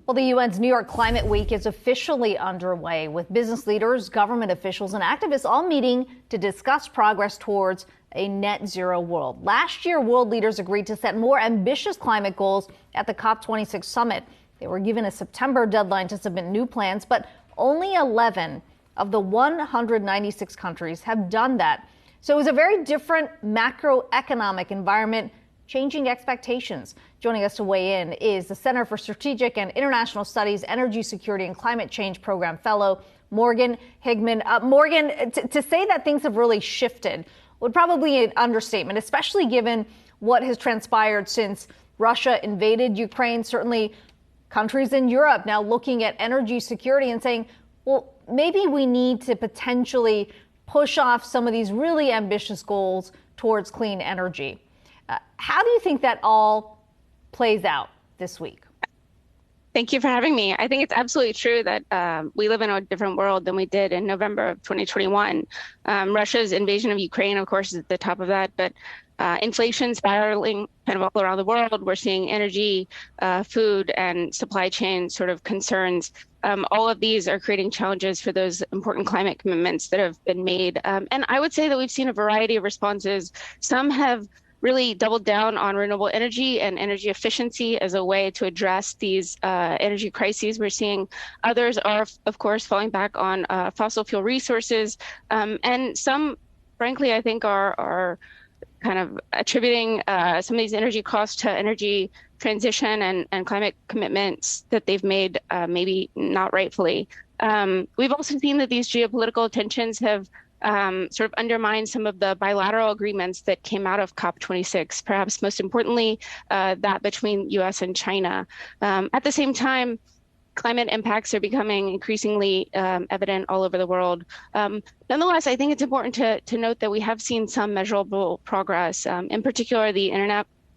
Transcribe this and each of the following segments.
Well, the UN's New York Climate Week is officially underway, with business leaders, government officials, and activists all meeting to discuss progress towards a net zero world. Last year, world leaders agreed to set more ambitious climate goals at the COP26 summit. They were given a September deadline to submit new plans, but only 11 of the 196 countries have done that. So it was a very different macroeconomic environment, changing expectations. Joining us to weigh in is the Center for Strategic and International Studies, Energy Security and Climate Change Program Fellow, Morgan Higman. Morgan, to say that things have really shifted would probably be an understatement, especially given what has transpired since Russia invaded Ukraine. Certainly countries in Europe now looking at energy security and saying, well, maybe we need to potentially push off some of these really ambitious goals towards clean energy. How do you think that all plays out this week? Thank you for having me. I think it's absolutely true that we live in a different world than we did in November of 2021. Russia's invasion of Ukraine, of course, is at the top of that, but inflation spiraling kind of all around the world. We're seeing energy, food, and supply chain sort of concerns. All of these are creating challenges for those important climate commitments that have been made. And I would say that we've seen a variety of responses. Some have really doubled down on renewable energy and energy efficiency as a way to address these energy crises we're seeing. Others are, of course, falling back on fossil fuel resources. And some, frankly, I think are kind of attributing some of these energy costs to energy transition and climate commitments that they've made, maybe not rightfully. We've also seen that these geopolitical tensions have sort of undermined some of the bilateral agreements that came out of COP26, perhaps most importantly, that between US and China. At the same time, climate impacts are becoming increasingly evident all over the world. Nonetheless, I think it's important to note that we have seen some measurable progress. In particular, the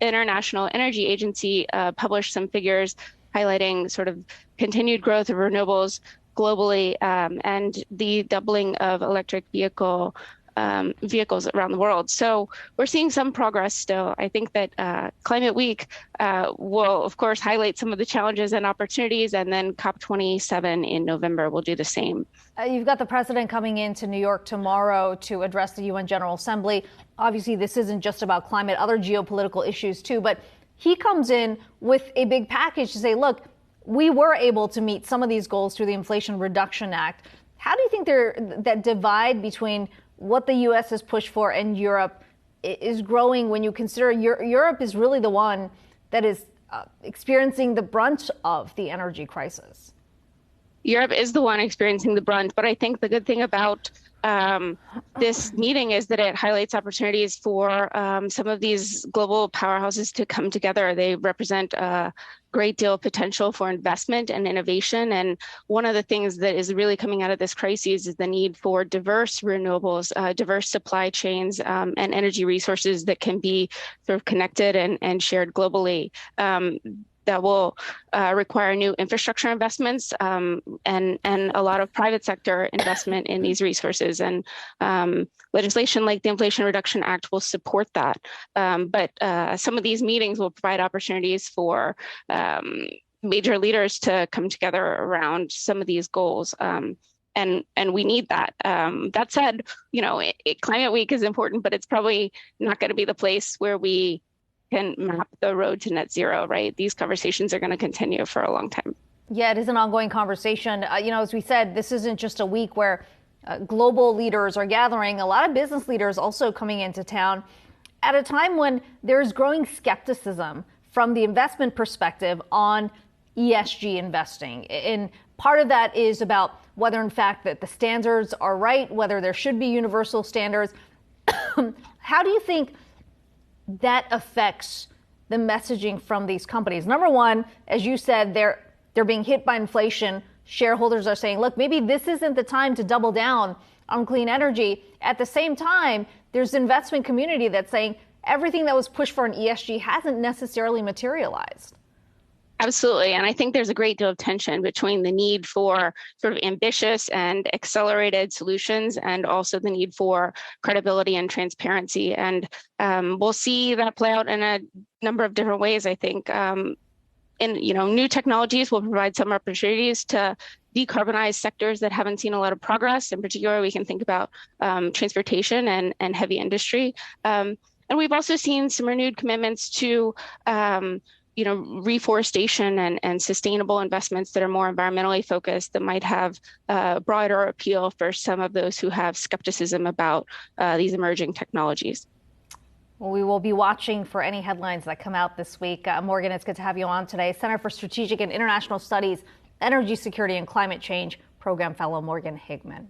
International Energy Agency published some figures highlighting sort of continued growth of renewables globally, and the doubling of electric vehicles around the world. So we're seeing some progress still. I think that Climate Week will, of course, highlight some of the challenges and opportunities, and then COP27 in November will do the same. You've got the president coming into New York tomorrow to address the UN General Assembly. Obviously, this isn't just about climate, other geopolitical issues too, but he comes in with a big package to say, look, we were able to meet some of these goals through the Inflation Reduction Act. How do you think that divide between what the U.S. has pushed for and Europe is growing when you consider Europe is really the one that is experiencing the brunt of the energy crisis? Europe is the one experiencing the brunt, but I think the good thing about this meeting is that it highlights opportunities for some of these global powerhouses to come together. They represent a great deal of potential for investment and innovation. And one of the things that is really coming out of this crisis is the need for diverse renewables, diverse supply chains, and energy resources that can be sort of connected and shared globally. That will require new infrastructure investments and a lot of private sector investment in these resources. And legislation like the Inflation Reduction Act will support that. But some of these meetings will provide opportunities for major leaders to come together around some of these goals. And we need that. That said, Climate Week is important, but it's probably not going to be the place where we can map the road to net zero, right? These conversations are going to continue for a long time. Yeah, it is an ongoing conversation. As we said, this isn't just a week where global leaders are gathering. A lot of business leaders also coming into town at a time when there's growing skepticism from the investment perspective on ESG investing. And part of that is about whether, in fact, that the standards are right, whether there should be universal standards. How do you think that affects the messaging from these companies? Number one, as you said, they're being hit by inflation. Shareholders are saying, look, maybe this isn't the time to double down on clean energy. At the same time, there's the investment community that's saying everything that was pushed for an ESG hasn't necessarily materialized. Absolutely. And I think there's a great deal of tension between the need for sort of ambitious and accelerated solutions and also the need for credibility and transparency. And we'll see that play out in a number of different ways, I think. new technologies will provide some opportunities to decarbonize sectors that haven't seen a lot of progress. In particular, we can think about transportation and heavy industry. And we've also seen some renewed commitments to reforestation and sustainable investments that are more environmentally focused, that might have broader appeal for some of those who have skepticism about these emerging technologies. Well, we will be watching for any headlines that come out this week. Morgan, it's good to have you on today. Center for Strategic and International Studies, Energy Security and Climate Change Program Fellow Morgan Higman.